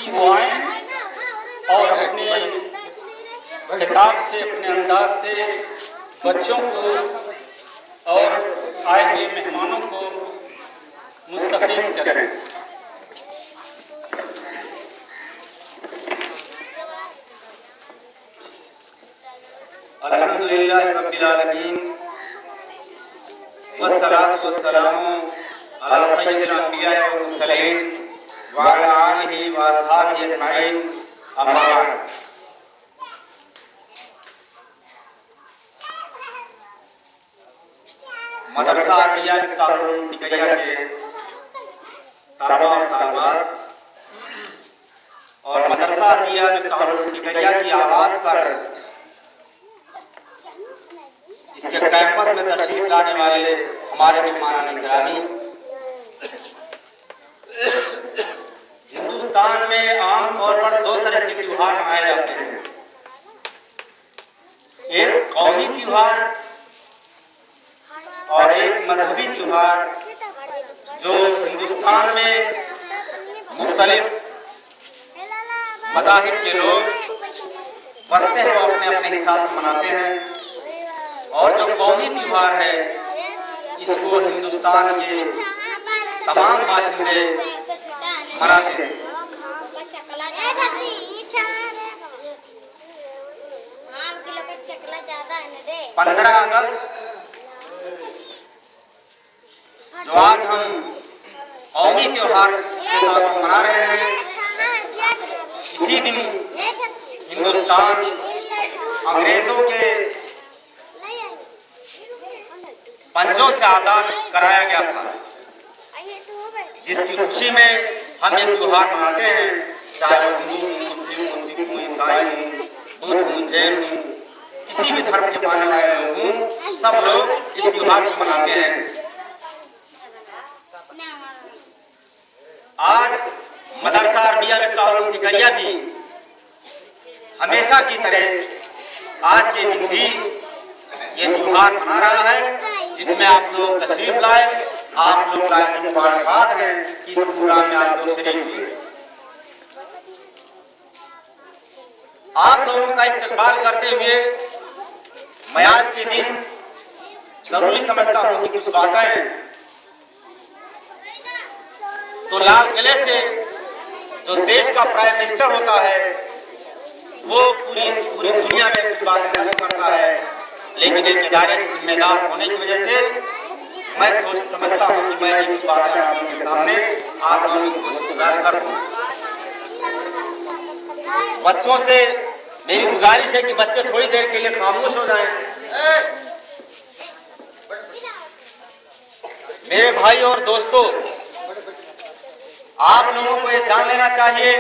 कि वो आए और अपने किताब से, अपने अंदाज से बच्चों को और आए हुए मेहमानों को मुस्तफ़ीज़ करें। अल्हम्दुलिल्लाह रब्बिल आलमीन वस्सलातु वस्सलामु अला सय्यिदिल अंबिया वल मुरसलीन व अला आलिहि व अस्हाबिहि अजमईन, अम्मा बाद। मदरसा अरबिया मिफ्ताहुल उलूम टिकरिया के तलबा और तालिबात और मदरसा अरबिया मिफ्ताहुल उलूम टिकरिया की आवाज़ पर इसके कैंपस में तशरीफ लाने वाले हमारे मेहमान गिरामी, हिंदुस्तान में आमतौर पर दो तरह के त्योहार मनाए जाते हैं। एक कौमी त्योहार और एक मजहबी त्योहार, जो हिंदुस्तान में मुख्तलिफ मज़ाहिब के लोग बसते हैं वो अपने अपने हिसाब से मनाते हैं। और जो कौमी त्योहार है इसको हिंदुस्तान के तमाम बाशिंदे मनाते हैं। 15 अगस्त जो आज हम कौमी त्योहार के तौर पर मना रहे हैं, इसी दिन हिंदुस्तान अंग्रेजों के पंजों से आज़ाद कराया गया था, जिसकी खुशी में हम ये त्योहार मनाते हैं। चाहे वो हिंदू हो, मुस्लिम हो, सिख हो, ईसाई हो, बुद्ध हो, जैन हो, किसी भी धर्म के मानने वाले लोग हों, सब लोग इस त्योहार को मनाते हैं। आज मदरसा अरबिया मिफ्ताहुल उलूम टिकरिया भी हमेशा की तरह आज के दिन भी ये त्योहार मना रहा है, जिसमें आप लोग तशरीफ लाए। आप लोग लाए की मुबारकबाद है कि इस प्रोग्राम में आप लोग शरीक हुए। आप लोगों का इस्तकबाल करते हुए मैं आज के दिन जरूरी समझता हूँ कि कुछ बातें तो लाल किले से जो देश का प्राइम मिनिस्टर होता है वो पूरी दुनिया में कुछ बातें नशर करता है, लेकिन एक इदारे के जिम्मेदार होने की वजह से मैं समझता हूँ कि मैं भी कुछ बातें आप लोगों के सामने आप लोगों की कोशिश करूँ। बच्चों से मेरी गुजारिश है कि बच्चे थोड़ी देर के लिए खामोश हो जाएं। मेरे भाई और दोस्तों, आप लोगों को ये जान लेना चाहिए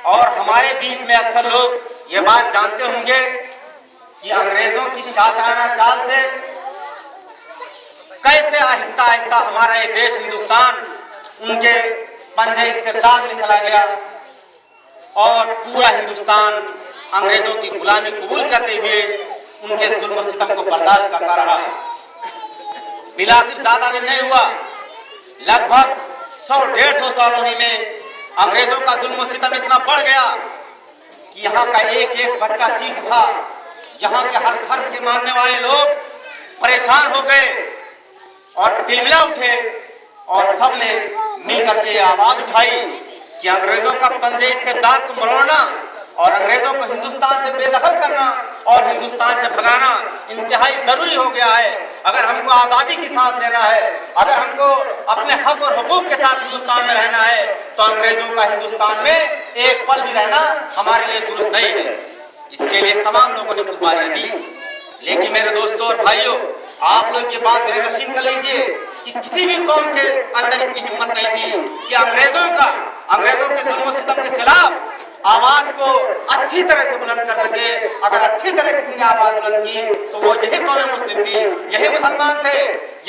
और हमारे बीच में अक्सर लोग ये बात जानते होंगे कि अंग्रेजों की शातिराना चाल से कैसे आहिस्ता आहिस्ता हमारा ये देश हिंदुस्तान उनके पंजे इस्तेबदाद में चला गया और पूरा हिंदुस्तान अंग्रेजों की गुलामी कबूल करते हुए उनके जुल्म और सितम को बर्दाश्त करता रहा। बिलासिर ज्यादा दिन नहीं हुआ, लगभग 100-150 सालों ही में अंग्रेजों का जुल्म और सितम इतना बढ़ गया कि यहाँ का एक एक बच्चा चीख उठा। यहाँ के हर धर्म के मानने वाले लोग परेशान हो गए और तिलमिला उठे और सबने मिलकर के आवाज उठाई कि अंग्रेजों का पंजे इस्तेबदाद को मरोड़ना और अंग्रेजों को हिंदुस्तान से बेदखल करना और हिंदुस्तान से भगाना इंतहाई जरूरी हो गया है। अगर हमको आजादी की सांस लेना है, अगर हमको अपने हक और हुकूक के साथ हिंदुस्तान में रहना है, तो अंग्रेजों का हिंदुस्तान में एक पल भी रहना हमारे लिए दुरुस्त नहीं है। इसके लिए तमाम लोगों ने कुर्बानियां दी। लेकिन मेरे दोस्तों और भाइयों, आप लोग ये बात ध्यान नशीन कर लीजिए कि किसी भी कौम के अंदर इतनी हिम्मत नहीं थी कि अंग्रेजों के जुल्म और सितम के खिलाफ आवाज को अच्छी तरह से बुलंद कर सके। अगर अच्छी तरह किसी ने आवाज बुलंद की तो वो यही कौम मुस्लिम थी, यही मुसलमान थे,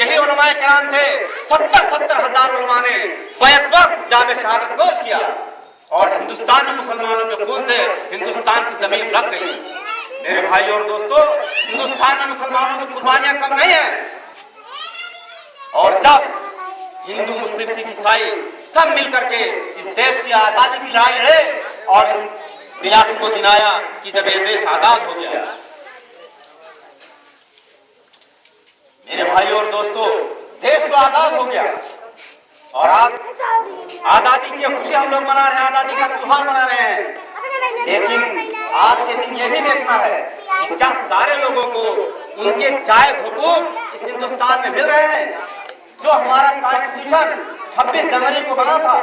यही उलमाए किराम थे। 70 हजार उलमा ने बैक वक्त जामे शहादत नोश किया और हिंदुस्तान में मुसलमानों के खून से हिंदुस्तान की जमीन लग गई। मेरे भाई और दोस्तों, हिंदुस्तान में मुसलमानों की कुर्बानियां कम नहीं है। और जब हिंदू, मुस्लिम, सिख, ईसाई सब मिलकर के इस देश की आजादी की लड़ाई लड़े और विलास को दिलाया कि जब ये देश आजाद हो गया। मेरे भाइयों और दोस्तों, देश तो आजाद हो गया और आज आजादी की खुशी हम लोग मना रहे हैं, आजादी का त्योहार मना रहे हैं। लेकिन आज के दिन ये भी देखना है कि क्या सारे लोगों को उनके जायज हुकूक इस हिंदुस्तान में मिल रहे हैं। जो हमारा कॉन्स्टिट्यूशन 26 जनवरी को बना था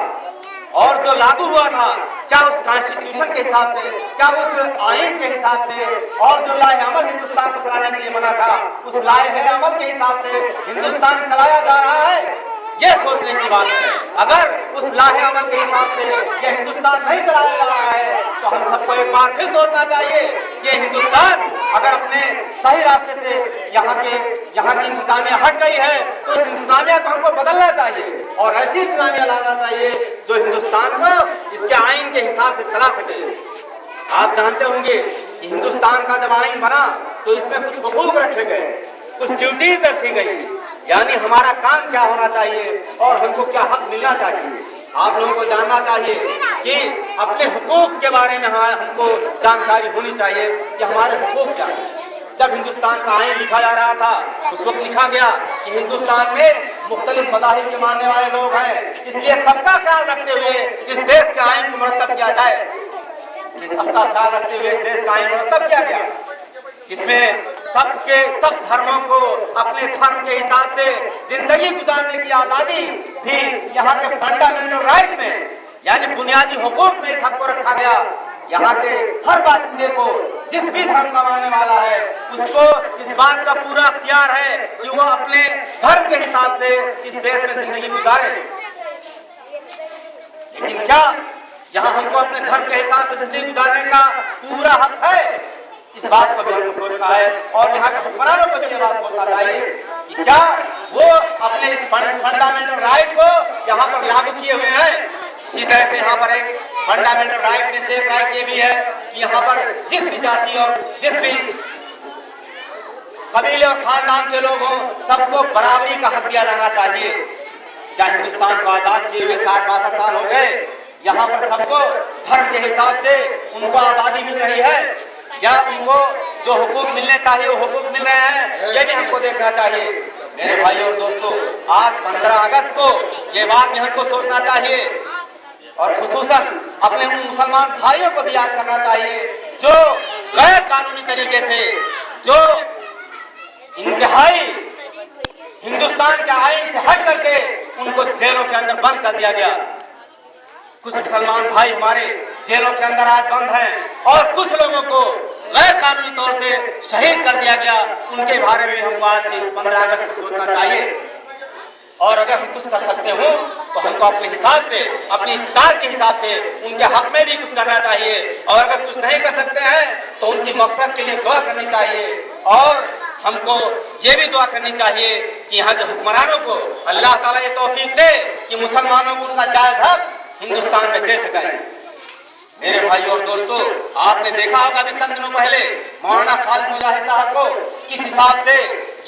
और जो लागू हुआ था, क्या उस कॉन्स्टिट्यूशन के हिसाब से, क्या उस आइन के हिसाब से और जो लाए अमल हिंदुस्तान को चलाने के लिए बना था, उस लाए अमल के हिसाब से हिंदुस्तान चलाया जा रहा है? ये सोचने की बात है। अगर उस लाहे अमल के हिसाब से ये हिंदुस्तान नहीं चलाया जा रहा है तो हम सबको एक बार फिर सोचना चाहिए कि हिंदुस्तान अगर अपने सही रास्ते से यहाँ की इंतजामिया हट गई है तो इस इंतजामिया को हमको बदलना चाहिए और ऐसी इंतजामिया लाना चाहिए जो हिंदुस्तान को इसके आइन के हिसाब से चला सके। आप जानते होंगे कि हिंदुस्तान का जब आइन बना तो इसमें कुछ हुकूक रखे गए, कुछ ड्यूटीज रखी गई, यानी हमारा काम क्या होना चाहिए और हमको क्या हक मिलना चाहिए। आप लोगों को जानना चाहिए कि अपने हुकूक के बारे में हमको जानकारी होनी चाहिए कि हमारे हुकूक क्या है। जब हिंदुस्तान का आइन लिखा जा रहा था उस वक्त लिखा गया कि हिंदुस्तान में मुख्तलिफ मज़ाहिब के मानने वाले लोग हैं, इसलिए सबका ख्याल रखते हुए इस देश के आइन को मुरतब किया जाए। सबका ख्याल रखते हुए इस देश का आइन मुरतब किया गया, जिसमें सबके सब धर्मों को अपने धर्म के हिसाब से जिंदगी गुजारने की आजादी भी यहाँ के फंडामेंटल राइट में, यानी बुनियादी हुकूक में इस हक को रखा गया। यहाँ के हर बाशिंदे को, जिस भी धर्म का मानने वाला है, उसको इस बात का पूरा अख्तियार है कि वो अपने धर्म के हिसाब से इस देश में जिंदगी गुजारे। लेकिन क्या यहाँ हमको अपने धर्म के हिसाब से जिंदगी गुजारने का पूरा हक है? इस बात को भी हमको सोचना है और यहाँ के हुक्मरानों को भी ये बात सोचना चाहिए कि क्या वो अपने इस फंडामेंटल राइट को यहाँ पर लागू किए हुए हैं। इसी तरह से यहाँ पर एक फंडामेंटल राइट में से एक राइट ये भी है कि यहाँ पर जिस भी जाति और जिस भी कबीले और खानदान के लोग हों, सबको बराबरी का हक दिया जाना चाहिए। क्या हिंदुस्तान को आजाद किए हुए 60-62 साल हो गए, यहाँ पर सबको धर्म के हिसाब से उनको आजादी मिल रही है या उनको जो हुकूक मिलने चाहिए वो हुकूक मिल रहे हैं, ये भी हमको देखना चाहिए। मेरे भाइयों और दोस्तों, आज 15 अगस्त को ये बात भी हमको सोचना चाहिए और खुसूसन अपने उन मुसलमान भाइयों को भी याद करना चाहिए जो गैर कानूनी तरीके से, जो इंतहाई हिंदुस्तान के आइन से हट करके उनको जेलों के अंदर बंद कर दिया गया। कुछ मुसलमान भाई हमारे जेलों के अंदर आज बंद हैं और कुछ लोगों को गैर कानूनी तौर से शहीद कर दिया गया। उनके बारे में भी हमको आज के 15 अगस्त को सोचना चाहिए और अगर हम कुछ कर सकते हो तो हमको अपने हिसाब से, अपनी इस्ताद के हिसाब से उनके हक में भी कुछ करना चाहिए और अगर कुछ नहीं कर सकते हैं तो उनकी मग़फ़िरत के लिए दुआ करनी चाहिए और हमको ये भी दुआ करनी चाहिए कि यहाँ के हुक्मरानों को अल्लाह ताला ये तौफीक दे कि मुसलमानों को उनका जायज़ हक हिंदुस्तान में दे सकें। मेरे भाइयों और दोस्तों, आपने देखा होगा अभी चंद दिनों पहले मौलाना खालिद मुजाहिद साहब को किस हिसाब से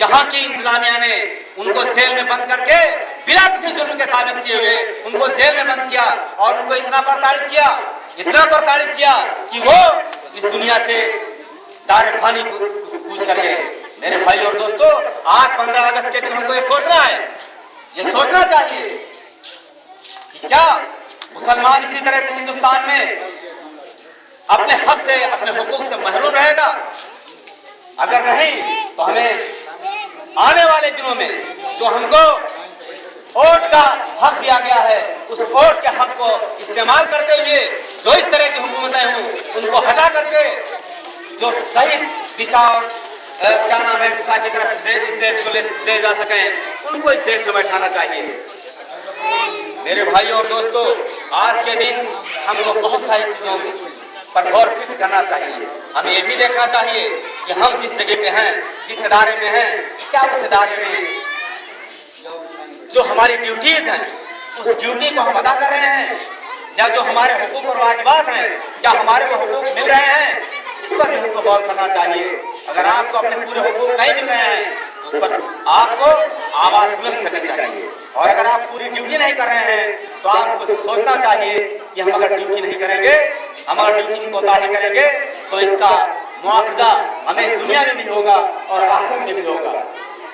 यहाँ की इंतजामिया ने उनको जेल में बंद करके बिना किसी जुर्म के साबित किए हुए उनको जेल में बंद किया और उनको इतना प्रताड़ित किया कि वो इस दुनिया से दार फानी कूच कर गए। मेरे भाइयों और दोस्तों, आज 15 अगस्त के दिन हमको ये सोचना है, ये सोचना चाहिए कि क्या मुसलमान इसी तरह से हिंदुस्तान में अपने हक से, अपने हुकूक से महरूम रहेगा? अगर नहीं तो हमें आने वाले दिनों में जो हमको वोट का हक दिया गया है उस वोट के हक को इस्तेमाल करते हुए जो इस तरह की हुकूमतें हों उनको हटा करके जो सही दिशा और क्या नाम है दिशा की तरफ इस देश को ले जा सकें, उनको इस देश में बैठाना चाहिए। मेरे भाइयों और दोस्तों, आज के दिन हमको बहुत सारी चीजों पर गौर फिक्र करना चाहिए। हमें ये भी देखना चाहिए कि हम जिस जगह पे हैं, जिस इदारे में हैं, क्या उस इदारे में जो हमारी ड्यूटीज हैं उस ड्यूटी को हम अदा कर रहे हैं या जो हमारे हुकूक और वाजिबात हैं क्या हमारे को हुकूक मिल रहे हैं, इस पर भी हमको गौर करना चाहिए। अगर आपको अपने पूरे हुकूक नहीं मिल रहे हैं तो उस पर आपको आवाज बुलंद करनी चाहिए। और अगर आप पूरी ड्यूटी नहीं कर रहे हैं तो आपको सोचना चाहिए कि हम अगर ड्यूटी नहीं करेंगे, हम अगर ड्यूटी की कोताही करेंगे तो इसका मुआवजा हमें इस दुनिया में भी होगा और आखिरत में भी होगा।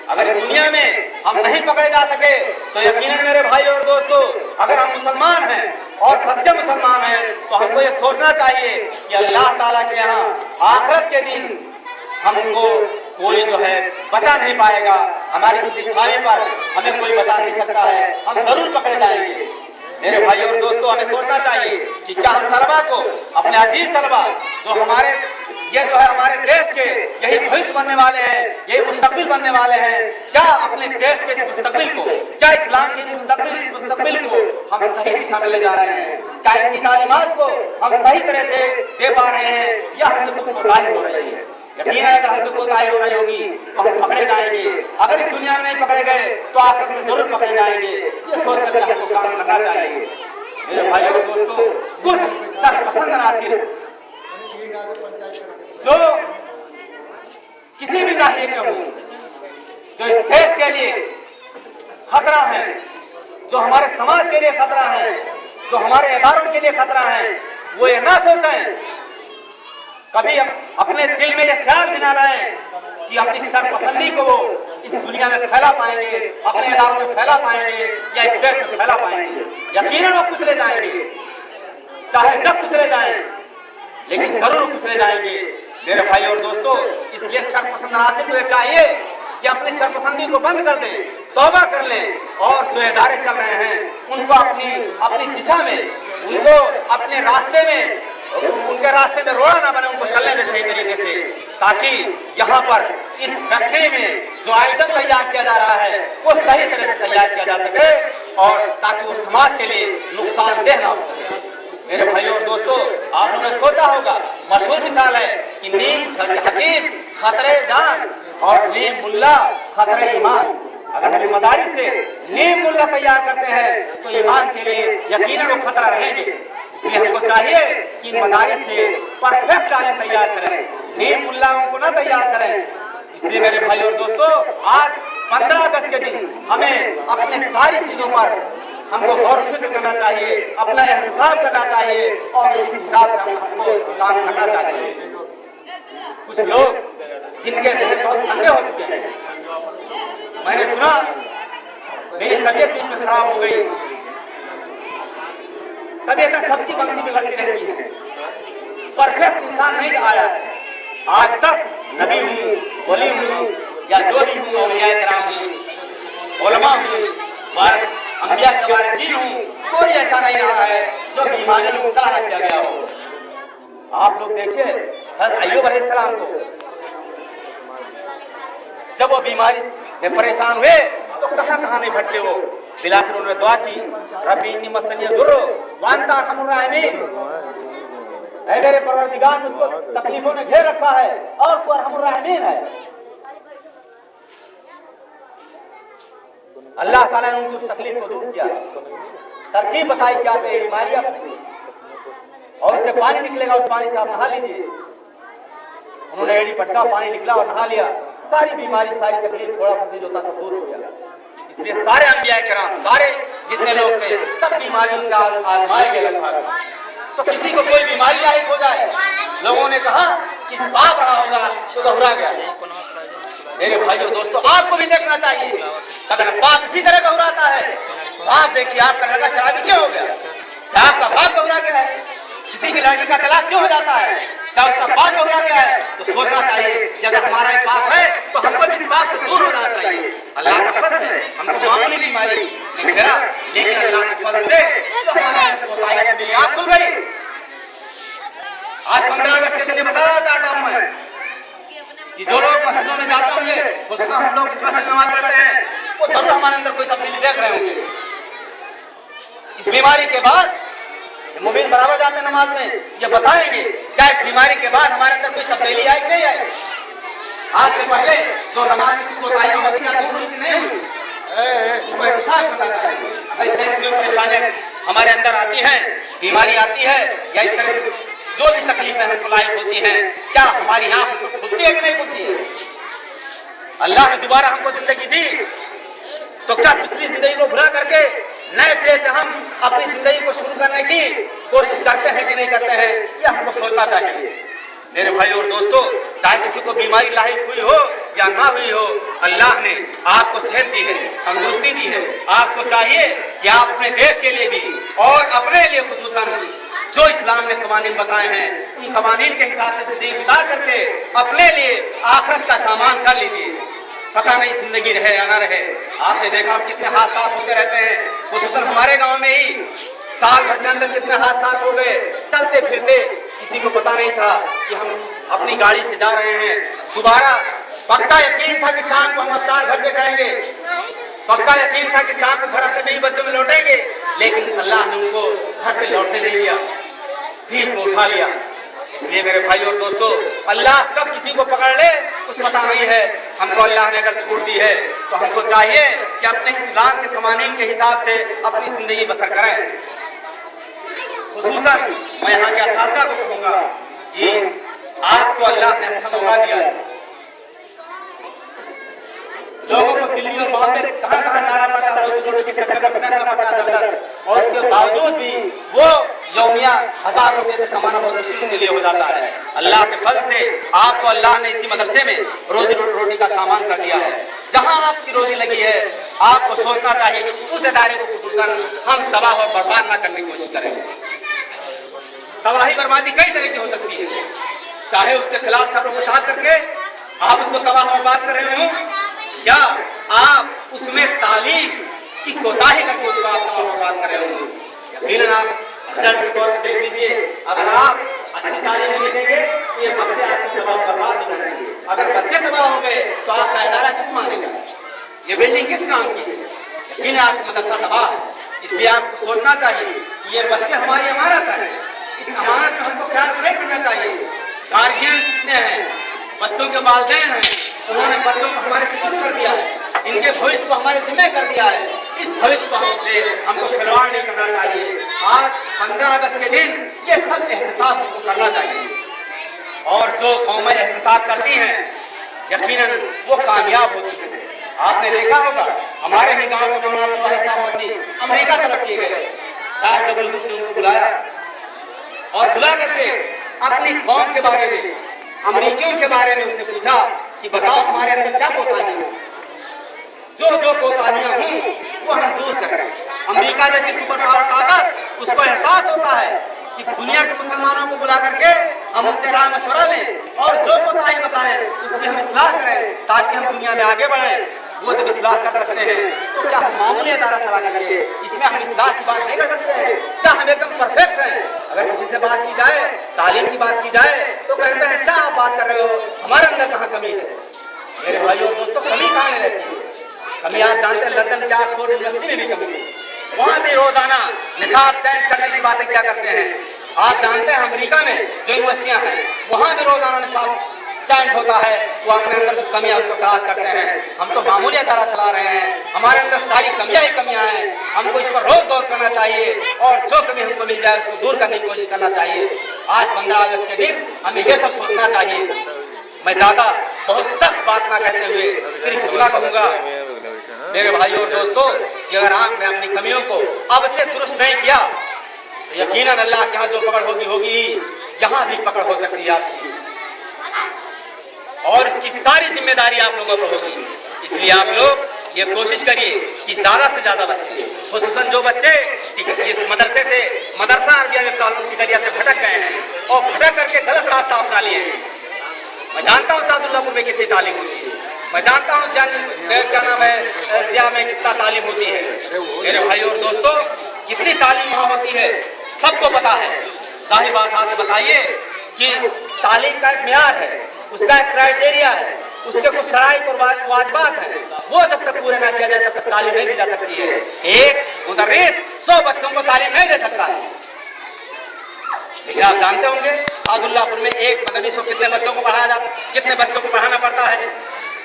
अगर इस दुनिया में हम नहीं पकड़े जा सके तो यकीनन मेरे भाई और दोस्तों, अगर हम मुसलमान हैं और सच्चे मुसलमान हैं तो हमको ये सोचना चाहिए कि अल्लाह ताला के यहाँ आखिरत के दिन हमको कोई जो है बचा नहीं पाएगा। हमारे किसी खाने पर हमें कोई बचा नहीं सकता है, हम जरूर पकड़े जाएंगे। मेरे भाई और दोस्तों, हमें सोचना चाहिए कि क्या हम तलबा को, अपने अजीज तलबा जो हमारे ये जो है हमारे देश के यही भविष्य बनने वाले हैं, यही मुस्तकबिल बनने वाले हैं, क्या अपने देश के मुस्तकबिल को, क्या इस्लाम के मुस्तकबिल को हम सही दिशा में ले जा रहे हैं? क्या इनकी तालीमात को हम सही तरह से दे पा रहे हैं या हमसे कुछ कोताही हो रही है? यकीन है अगर हमसे कोताही हो रही होगी तो हम पकड़े जाएंगे। अगर इस दुनिया में नहीं पकड़े गए तो आखिर में जरूर पकड़े जाएंगे। ये सोच कर हमको काम करना चाहिए। मेरे भाई और दोस्तों, कुछ सरपसंद नासिर जो किसी भी नाहिए के हों, जो इस देश के लिए खतरा है, जो हमारे समाज के लिए खतरा है, जो हमारे इदारों के लिए खतरा है, वो ये ना सोचें, कभी अपने दिल में ये ख्याल भी ना लाएं कि अपनी सरपसंदी को वो इस दुनिया में फैला पाएंगे, अपने इदारों में फैला पाएंगे या इस देश में फैला पाएंगे। यकीनन वो कुचले जाएंगे, चाहे जब कुचले जाएं, लेकिन जरूर कुचले जाएंगे। मेरे भाई और दोस्तों, इसलिए सरपसंद नासिर को चाहिए कि अपनी सरपसंदी को बंद कर दें, तौबा कर लें और जो इदारे चल रहे हैं उनको अपनी दिशा में, उनको अपने रास्ते में, उनके रास्ते में रोड़ा ना बने, उनको चलने दें सही तरीके से, ताकि यहाँ पर इस फैक्ट्री में जो आइटम तैयार किया जा रहा है वो सही तरह से तैयार किया जा सके और ताकि वो समाज के लिए नुकसानदेह ना हो सके। मेरे भाइयों और दोस्तों, आप लोगों ने सोचा होगा, मशहूर मिसाल है कि नीम हकीम खतरे जान और नीम मुल्ला खतरे ईमान। अगर हम मदारिस से नीम मुल्ला तैयार करते हैं तो ईमान के लिए यकीनन वो खतरा रहेंगे। इसलिए हमको चाहिए कि इन मदारिस से परफेक्ट आलिम तैयार करें, नीम मुल्लाओं को ना तैयार करें। इसलिए मेरे भाई और दोस्तों, आज 15 अगस्त के दिन हमें अपने सारी चीजों पर हमको गौर फिक्र करना चाहिए, अपना एहतिसाब करना चाहिए और इस हिसाब से हमको काम करना चाहिए। कुछ लोग जिनके जहन बहुत ठंडे हो चुके हैं, मैंने सुना मेरी तबीयत बीच में खराब हो गई, तबीयत सबकी बनती बिगड़ती रहती है, परफेक्ट इंसान नहीं आया है आज तक। नबी हूँ, वली हूँ या जो भी हूँ, औलिया किराम हूँ, उलमा हूँ, अंबिया के वारिसीन हूँ, कोई ऐसा नहीं रहा है जो बीमारी में मुब्तला न किया गया हो। आप लोग देखिए हज़रत अय्यूब अलैहिस्सलाम को जब वो बीमारी में परेशान हुए तो कहां नहीं भटके वो, बिलाखिर उन्होंने दुआ की, रब्बी इन्नी मस्सनी दुर्र व अंता अरहमुर राहिमीन, ऐ मेरे परवरदिगार मुझको तकलीफों ने घेर रखा है और तू अरहमुर राहिमीन है। अल्लाह ताला ने उनकी उस तकलीफ को दूर किया, तरकीब बताई क्या पे बीमारी अपनी और उससे पानी निकलेगा, उस पानी से आप नहा लीजिए। उन्होंने एड़ी पटका, पानी निकला और नहा लिया, सारी बीमारी, सारी तकलीफ, थोड़ा फंसी जो था सब दूर हो गया। इसलिए सारे अंबिया किराम, सारे जितने लोग थे, सब बीमारियों से आजमाए गए लगभग। तो किसी को कोई बीमारी लायक हो जाए, लोगों ने कहा कि पाप बड़ा होगा तो दोहरा गया। मेरे भाइयों दोस्तों, आपको भी देखना चाहिए, अगर पाप इसी तरह दोहराता है तो आप देखिए आपका लड़का शराबी क्यों हो गया, क्या आपका पाप दोहरा गया है? किसी की लड़की का तलाक क्यों हो जाता है, क्या उसका पाप दोहरा गया है? तो सोचना चाहिए कि अगर हमारा पाप है तो हमको भी इस पाप से दूर होना चाहिए। अल्लाह का फजल है, हमको मामूली बीमारी नहीं घेरा, लेकिन अल्लाह के फजल से जो हमारे दिल आग खुल गई। आज 15 अगस्त के दिन बताना चाहता हूं मैं कि जो लोग मस्जिदों में जाते होंगे, उसमें हम लोग इस मस्जिद में नमाज पढ़ते हैं, वो जरूर हमारे अंदर कोई तब्दीली देख रहे होंगे। इस बीमारी के बाद मुमीन बराबर जाते हैं नमाज में, ये बताएंगे क्या इस बीमारी के बाद हमारे अंदर कोई तब्दीली आई नहीं आई? आज से पहले जो नमाज की कोताही होती है दूर नहीं हुई, उसको एहसास करना चाहिए। इस तरह की परेशानियां हमारे अंदर आती हैं, बीमारी आती है या इस तरह से जो भी तकलीफें हमको लायक होती हैं, क्या हमारी आंख खुलती है कि नहीं खुलती है? अल्लाह ने दोबारा हमको जिंदगी दी तो क्या पिछली जिंदगी को भुला करके नए सिरे से हम अपनी जिंदगी को शुरू करने की कोशिश करते हैं कि नहीं करते हैं, यह हमको सोचना चाहिए। मेरे भाई और दोस्तों, चाहे किसी को बीमारी लाहिक हुई हो या ना हुई हो, अल्लाह ने आपको सेहत दी है, तंदुरुस्ती दी है। आपको चाहिए कि आप अपने देश के लिए भी और अपने लिए खुसूसन जो इस्लाम ने कवानीन बताए हैं, उन कवानीन के हिसाब से जिंदगी गुजार करके अपने लिए आखिरत का सामान कर लीजिए। पता नहीं जिंदगी रहे या ना रहे। आपने देखा कितने हादसा होते रहते हैं, खुसूसन हमारे गांव में ही साल भर के अंदर कितने हादसा हो गए। चलते फिरते किसी को पता नहीं था कि हम अपनी गाड़ी से जा रहे हैं। दोबारा पक्का यकीन था कि शाम को हम अफ्तार घर पे करेंगे, पक्का यकीन था कि शाम को घर अपने बीवी बच्चों में लौटेंगे, लेकिन अल्लाह ने उनको घर पे लौटने नहीं दिया, भीड़ को उठा लिया। इसलिए मेरे भाई और दोस्तों, अल्लाह कब किसी को पकड़ ले कुछ पता नहीं है। हमको अल्लाह ने अगर छूट दी है तो हमको चाहिए कि अपने इस्लाम के कवानीन के हिसाब से अपनी जिंदगी बसर करें। खुसूसन मैं यहाँ के असातिज़ा को कहूँगा कि आपको अल्लाह ने अच्छा मौका दिया है। लोगों को दिल्ली और बॉम्बे कहाँ जाना पड़ता है, रोजी रोटी के चक्कर में भटकना पड़ता है, और उसके बावजूद भी वो यौमिया 1000 रुपये से कमाना बहुत मुश्किल के लिए हो जाता है। अल्लाह के फल से आपको अल्लाह ने इसी मदरसे में रोजी रोटी का सामान कर दिया है। जहाँ आपकी रोजी लगी है, आपको सोचना चाहिए कि उस इदारे को खुसूसन हम तबाह और बर्बाद ना करने की कोशिश करेंगे। तबाही बर्बादी कई तरह की हो सकती है, चाहे उसके खिलाफ सर्व फसाद करके आप उसको तबाह और बर्बाद कर रहे हो, या आप उसमें तालीम की कोताही करके उसको आप तबाह और बर्बाद कर रहे हो। यकीनन आप रिजल्ट के तौर पर देख लीजिए, अगर आप अच्छी तालीम नहीं देंगे तो ये बच्चे आपकी तबाह और बर्बाद हो जाएंगे। अगर बच्चे तबाह हो गए तो आपका इदारा किस मानेगा, ये बिल्डिंग किस काम की है? यकीनन आपका मदरसा तबाह है। इसलिए आपको सोचना चाहिए कि ये बच्चे हमारी अमानत है, इस अमानत में हमको ख्याल नहीं करना चाहिए। गार्जियन कितने हैं, बच्चों के वालिदैन हैं, उन्होंने बच्चों को हमारे सुपुर्द कर दिया है, इनके भविष्य को हमारे जिम्मे कर दिया है। इस भविष्य को हमको खिलवाड़ नहीं करना चाहिए। आज 15 अगस्त के दिन ये सब एहतसाब हमको करना चाहिए, और जो कौमें एहतसाब करती हैं यकीनन वो कामयाब होती हैं। आपने देखा होगा हमारे ही गांव के मौलाना अमेरिका तलब किए गए, 4 जबलपुर ने उनको बुलाया और बुला करके अपनी कौम के बारे में, अमेरिकियों के बारे में उसने पूछा कि बताओ हमारे अंदर क्या कोताहियां हैं, जो कोताहियां हुई वो हम दूर करें। अमेरिका जैसी सुपर पावर ताकत उसको एहसास होता है कि दुनिया के मुसलमानों को बुला करके हम उससे राय मशवरा लें और जो कोताही बताएं उसकी हम इस्लाह करें, ताकि हम दुनिया में आगे बढ़ें। वो जब इस्लाह कर सकते हैं तो क्या हम मामूली अदारा चला करके इसमें हम इस्लाह की बात नहीं कर सकते हैं? क्या हम एकदम परफेक्ट हैं? अगर किसी से बात की जाए, तालीम की बात की जाए, तो कहते हैं क्या आप बात कर रहे हो, हमारे अंदर कहाँ कमी है? मेरे भाइयों और दोस्तों, कमी कहाँ रहती है? कमी आप जानते हैं लंदन के ऑक्सफोर्ड यूनिवर्सिटी में भी कमी है। वहाँ भी रोजाना निसाब चेंज करने की बातें क्या करते हैं। आप जानते हैं अमेरिका में जो यूनिवर्सिटियाँ हैं वहाँ भी रोजाना निसाब चेंज होता है। वो अपने अंदर जो कमियां उसको तलाश करते हैं। हम तो मामूली अदारा चला रहे हैं, हमारे अंदर सारी कमियां ही कमियां हैं। हमको इस पर रोज गौर करना चाहिए और जो कमी हमको मिल जाए उसको दूर करने की कोशिश करना चाहिए। आज 15 अगस्त के दिन हमें ये सब सोचना चाहिए। मैं ज्यादा बहुत सख्त बात ना कहते हुए सिर्फ इतना कहूँगा मेरे भाई और दोस्तों कि अगर आपने अपनी कमियों को अब से दुरुस्त नहीं किया तो यकीनन अल्लाह के यहाँ जो पकड़ होगी होगी, यहाँ भी पकड़ हो सकती है आपकी, और इसकी सारी जिम्मेदारी आप लोगों पर होगी। इसलिए आप लोग ये कोशिश करिए कि ज्यादा से ज्यादा बच्चे, खुसूसन जो बच्चे इस मदरसे से मदरसा अरबिया में ताल्लुक की दरिया से भटक गए हैं और भटक करके गलत रास्ता अपना लिए हैं। मैं जानता हूँ सादुल्लापुर में कितनी तालीम होती है, मैं जानता हूँ क्या नाम है जिया में कितना तालीम होती है। मेरे भाई और दोस्तों, कितनी तालीम वहाँ होती है सबको पता है। जाहिर बात आपने बताइए कि तालीम का एक म्यार है, उसका एक क्राइटेरिया है, उसके कुछ शराइत और वाजिबात हैं, वो जब तक पूरे ना किया जाए तब तक तालीम नहीं दी जा सकती है। एक मुदर्रिस 100 बच्चों को तालीम नहीं दे सकता है। लेकिन आप जानते होंगे सादुल्लापुर में एक मदरस को कितने बच्चों को पढ़ाया जाता, कितने बच्चों को पढ़ाना पड़ता है।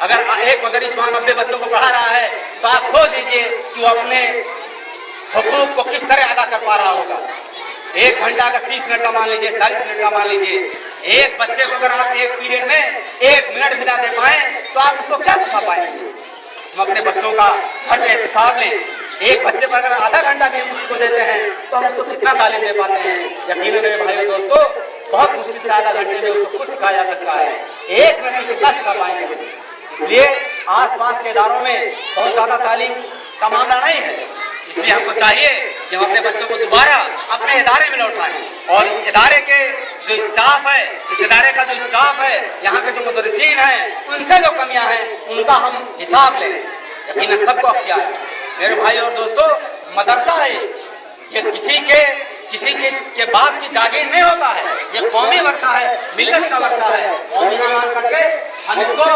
अगर एक मदरस वहाँ 90 बच्चों को पढ़ा रहा है तो आप सोच लीजिए कि वो अपने हुकूक को किस तरह अदा कर पा रहा होगा। 1 घंटा अगर 30 मिनट का मान लीजिए, 40 मिनट का मान लीजिए, एक बच्चे को अगर आप एक पीरियड में 1 मिनट भी ना दे पाए तो आप उसको क्या सिखा पाएंगे। हम अपने बच्चों का घर पे हिसाब लें। एक बच्चे पर अगर आधा घंटा भी हम उसको देते हैं तो हम उसको कितना तालीम दे पाते हैं? यकीनन मेरे भाइयों दोस्तों, बहुत मुश्किल से आधा घंटे में उसको कुछ सिखाया जा सकता है। एक मिनट में कितना सिखा पाएंगे? इसलिए आसपास के इदारों में बहुत ज्यादा तालीम का मामला नहीं है। इसलिए हमको चाहिए कि हम अपने बच्चों को दोबारा अपने इदारे में लौटाएं और इस इदारे के जो स्टाफ है, इस इदारे का जो स्टाफ है, यहाँ के जो मुदर्रिसीन हैं, उनसे जो कमियां हैं उनका हम हिसाब लें। यकीनन सबको अख्तियार है। मेरे भाई और दोस्तों, मदरसा है ये किसी के बाप की जागीर नहीं होता है। ये कौमी वर्षा है, मिल्लत का वर्षा है। कौमी ना मान करके हम इसको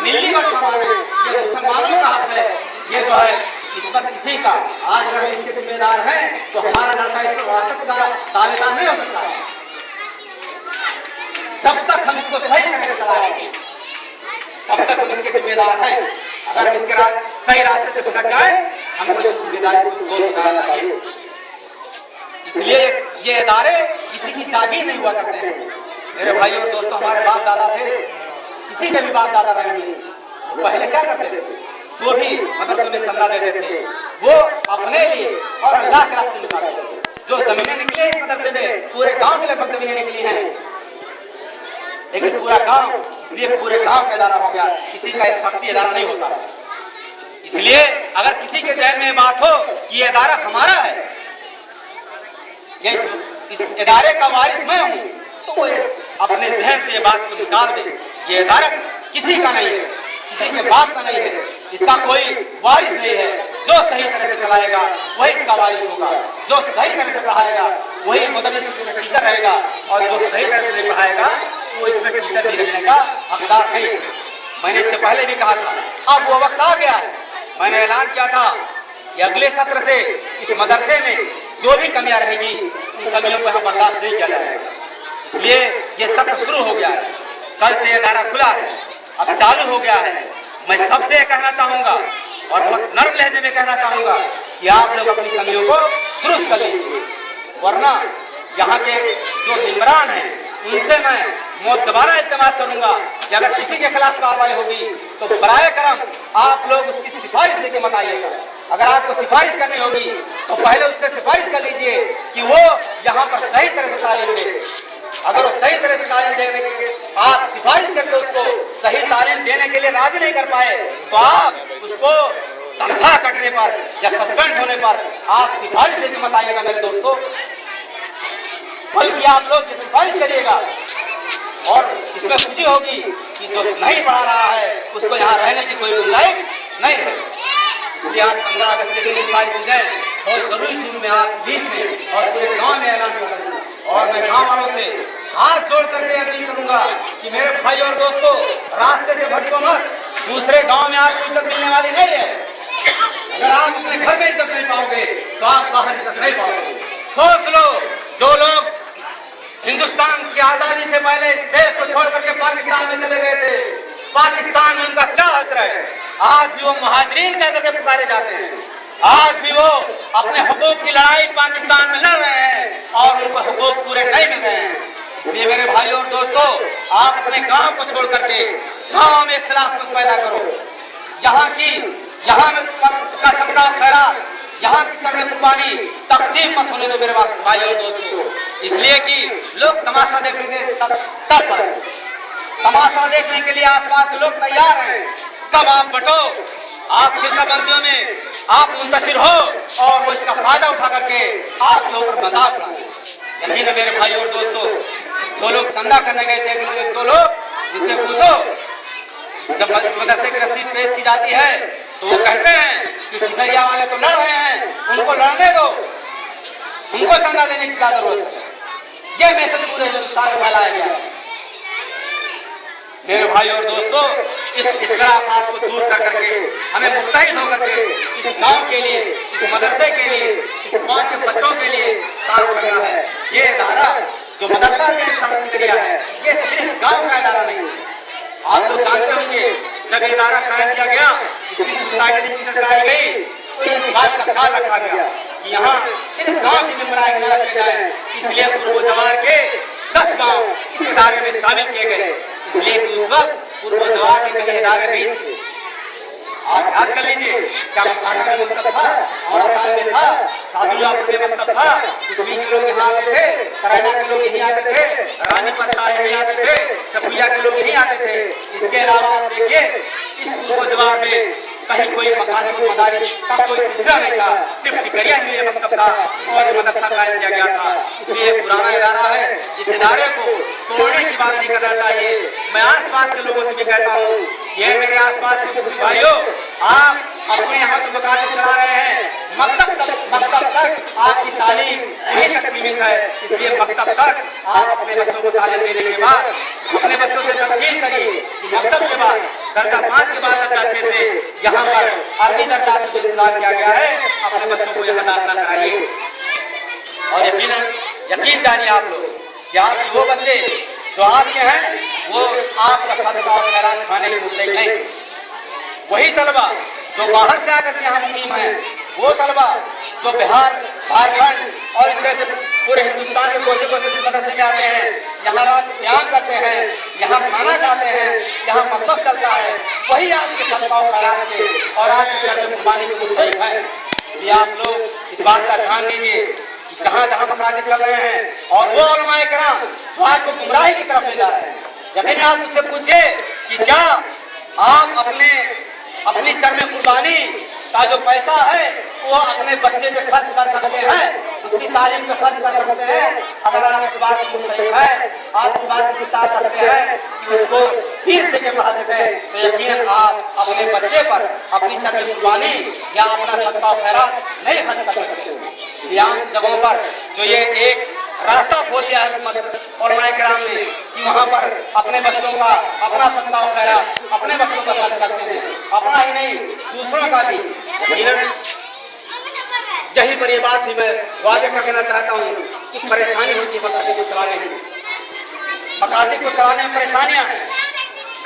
मिल्ली वर्षा माने। ये मुसलमानों का हक है। ये जो है इस पर किसी का, आज अगर इसके जिम्मेदार हैं तो हमारा लड़का इस पर विरासत का दावेदार नहीं हो सकता है। जब तक हम इसको सही तरह से चलाएंगे तब तक हम इसके जिम्मेदार हैं। अगर हम इसके सही रास्ते से भटक जाए, हमको इस जिम्मेदारी से दोष लगाना चाहिए। इसलिए ये इदारे किसी की जागीर नहीं हुआ करते हैं। मेरे भाइयों और दोस्तों, हमारे बाप दादा थे, किसी के भी बाप दादा रहेंगे, वो पहले क्या करते थे? जो भी मदरसे में चंदा देते थे वो अपने लिए और अल्लाह के रास्ते निकालते थे। जो जमीनें निकली इस मदरसे में, पूरे गांव के लगभग जमीनें निकली हैं, लेकिन पूरा गांव, इसलिए पूरे गांव का इदारा हो गया, किसी का एक शख्सी इदारा नहीं होता। इसलिए अगर किसी के जहन में बात हो कि ये इदारा हमारा है, इस इदारे का वारिस मैं हूं, तो वो अपने जहन से ये बात को निकाल दे। ये इदारा किसी का नहीं है, किसी के बाप का नहीं है, इसका कोई वारिस नहीं है। जो सही तरह से चलाएगा वही इसका वारिस होगा। जो सही तरह से पढ़ाएगा वही मुदर्रिस में टीचर रहेगा, और जो सही तरह से नहीं पढ़ाएगा वो इसमें टीचर भी रहने का हकदार नहीं है। मैंने इससे पहले भी कहा था, अब वो वक्त आ गया है। मैंने ऐलान किया था कि अगले सत्र से इस मदरसे में जो भी कमियां रहेंगी उन कमियों को यहाँ बर्दाश्त नहीं किया जाएगा। इसलिए ये सत्र शुरू हो गया है, कल से इदारा खुला है, अब चालू हो गया है। मैं सबसे कहना चाहूंगा और बहुत नर्म लहजे में कहना चाहूंगा कि आप लोग अपनी कमियों को दुरुस्त कर लीजिए, वरना यहाँ के जो निमरान हैं उनसे मैं दोबारा इल्तिमास करूंगा कि अगर किसी के खिलाफ कार्रवाई होगी तो बराए करम आप लोग उसकी सिफारिश लेके मत आइएगा। अगर आपको सिफारिश करनी होगी तो पहले उससे सिफारिश कर लीजिए कि वो यहाँ पर सही तरह से तालीम दे। अगर वो सही तरह से तालीम देने के आप सिफारिश करके उसको सही तालीम देने के लिए राजी नहीं कर पाए तो आप उसको तनख्वाह कटने पर या सस्पेंड होने पर आप सिफारिश लेके मत आइएगा मेरे दोस्तों, बल्कि आप लोग ये सिफारिश करिएगा और इसमें खुशी होगी कि जो नहीं पढ़ा रहा है उसको यहाँ रहने की कोई गुंजाइश नहीं है। इसलिए आज 15 अगस्त के दिन सारी चीजें बहुत जरूरी थी, मैं आप बीच में और पूरे गांव में ऐलान कर रहा हूँ। और मैं गांव वालों से हाथ जोड़ करके अपील करूंगा कि मेरे भाई और दोस्तों, रास्ते से भटको मत। दूसरे गांव में आपको इज्जत मिलने वाली नहीं है। अगर आप अपने घर में इज्जत नहीं पाओगे तो आप बाहर इज्जत नहीं पाओगे। सोच लो, जो लोग हिंदुस्तान की आजादी से पहले इस देश को छोड़ करके पाकिस्तान में चले गए थे, पाकिस्तान में उनका क्या असर है? आज भी वो मुहाजिरीन कह करके पुकारे जाते हैं। आज भी वो अपने हुकूक की लड़ाई पाकिस्तान में लड़ रहे हैं और उनको हुकूक पूरे नहीं मिल रहे हैं। इसलिए मेरे भाई और दोस्तों, आप अपने गांव को छोड़ करके गांव में इख्तिलाफ मत पैदा करो। यहाँ का सबका खैरात, यहाँ की चरने कुर्बानी तकसीम मत होने दो मेरे भाई और दोस्तों। इसलिए कि लोग तमाशा देखने के तब पर तमाशा देखने के लिए आसपास के लोग तैयार हैं। कब आप बटो, आप फिरकाबंदियों में आप मुंतशिर हो और वो इसका फायदा उठा करके आप लोगों पर मजाक उड़ाएं। यही ना मेरे भाई और दोस्तों, जो लोग चंदा करने गए थे एक दो लोग, उनसे पूछो, जब इस मदरसे की रसीद पेश की जाती है तो वो कहते हैं कि ठिकरिया वाले तो लड़ रहे हैं, उनको लड़ने दो, उनको चंदा देने की क्या जरूरत है। ये मैसेज पूरे हिंदुस्तान में फैलाया गया है। मेरे भाई और दोस्तों, इस इख्तिलाफात को दूर कर करके हमें मुत्तहिद होकर के इस गांव के लिए, इस मदरसे के लिए, इस कौम के बच्चों के लिए काम करना है। ये इदारा जो मदरसा के स्थापित किया है, ये सिर्फ गांव का इदारा नहीं है। आप लोग जानते होंगे, जब इदारा कायम किया गया, इसकी सोसाइटी रजिस्टर कराई गई तो इस बात का ख्याल रखा गया कि यहाँ सिर्फ गांव के मेंबरान न रखे जाए। इसलिए पूर्व जवार के 10 गांव इस इदारे में शामिल किए गए। इसलिए कि उस वक्त पूर्व जवार के कई इदारे नहीं थे। आप याद कर लीजिए क्या मसाका में मकतब था, औरत में था, सादुल्लापुर में मकतब था, कुश्मी के लोग यहाँ आते थे, करैना के लोग यहीं आते थे, रानी परसा यहीं आते थे, सपुया के लोग यहीं आते थे। इसके अलावा आप देखिए इस जवाब में कहीं कोई मकान मदारिस का कोई सिलसिला नहीं था, सिर्फ टिकरिया ही ये मकतब था और मदरसा कायम किया गया था। इसलिए पुराना इदारा है, इस इदारे को तोड़ने की बात नहीं करना चाहिए। मैं आसपास के लोगों से भी कहता हूँ, ये मेरे आसपास के मुस्लिम भाइयों, आप अपने यहाँ जो मकान चला रहे हैं, मकतब तक आपकी तालीम यहीं तक सीमित है। इसलिए मकतब तक आप अपने बच्चों को तालीम देने के बाद अपने बच्चों से तलकीन करिए कि मकतब के बाद दर्जा 5 के बाद दर्जा 6 से यहाँ पर अरबी दर्जा से जो इंतजाम किया गया है, अपने बच्चों को यहाँ दाखिला कराइए। और यकीन जानिए आप लोग कि आपके वो बच्चे जो आपके हैं वो आपका सदका और खैरात खाने के मुस्तहिक नहीं। वही तलबा जो बाहर से आकर के यहाँ मुकीम है, वो तलबा जो बिहार, झारखंड और इस तरह से पूरे हिंदुस्तान के कोशे कोशे से मदरसे में आते हैं, यहाँ रात क्याम करते हैं, यहाँ खाना खाते हैं, यहाँ मकतब चलता है, वही आपके सदका और खैरात के और आपके कर्ज कुर्बानी के मुस्तहिक है। इसलिए आप लोग इस बात का ध्यान दीजिए कि जहाँ जहाँ मकाजिद चल रहे हैं और वो उलमाए किराम जो आपको गुमराही की तरफ ले जा रहे हैं, यकीन आप उससे पूछिए कि क्या आप अपनी चरम कुर्बानी का जो पैसा है वो अपने बच्चे पे खर्च कर सकते हैं, उसकी तालीम पे खर्च कर सकते हैं। अगर आप इस बात को सही है, आप इस बात को बता सकते हैं कि उसको फीस देके पढ़ा सकें, तो यकीन आप अपने बच्चे पर अपनी चरम कुर्बानी या अपना सदका खैरात नहीं खर्च कर सकते। यहाँ जगहों पर जो ये एक रास्ता खोल दिया है उलमाए किराम ने कि वहाँ पर अपने बच्चों का अपना सदका और खैरात अपने बच्चों का खर्च करते हैं, अपना ही नहीं दूसरों का भी। यही पर ये बात भी मैं वाज़ेह कर देना चाहता हूँ कि परेशानी होती है मकातिब को चलाने में। मकातिब को चलाने में परेशानियाँ हैं।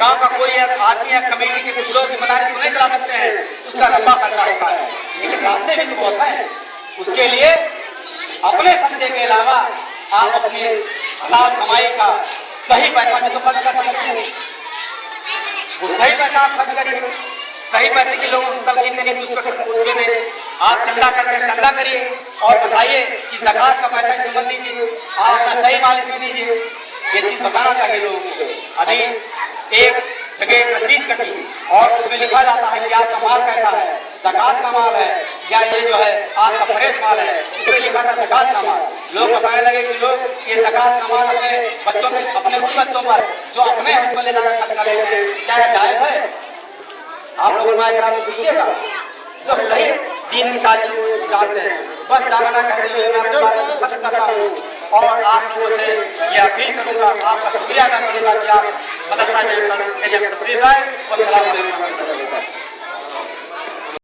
गांव का कोई आदमी या कमेटी के कुछ लोग मदारिस को नहीं चला सकते हैं, उसका लंबा खर्चा होता है, लेकिन रास्ते भी तो बहुत हैं। उसके लिए अपने सदके के अलावा आप अपनी हलाल कमाई का सही पैसा भी तो खर्च कर सकते हैं। वो सही पैसा आप खर्च करिए, सही पैसे के लोगों को तलकीन देंगे, उसमें दें। आप चंदा करते हैं, चंदा करिए और बताइए कि ज़कात का पैसा इसमें मत दीजिए, आप अपना सही माल इसमें दीजिए। ये चीज़ बताना चाहिए लोगों को। अभी एक जगह एक रसीद कटी और उसमें लिखा जाता है कि आपका माल कैसा है, ज़कात का माल है या ये जो है आपका फ्रेश माल है, उसमें लिखा था ज़कात का माल। लोग बताने लगे कि लोग ये ज़कात का माल अपने बच्चों से, अपने उन बच्चों पर जो अपने उसमें ले जाकर खर्च कर लेते हैं, क्या यह जायज़ है? आप लोग उलमाए किराम से पूछिएगा जो सही दीन की तालीम जानते हैं। बस जानना कहते हुए मैं अपनी बात को खत्म करता हूँ और आप लोगों से ये अपील करूँगा, आपका शुक्रिया अदा करूँगा कि आप मदरसा में तशरीफ लाए। वस्सलामु अलैकुम।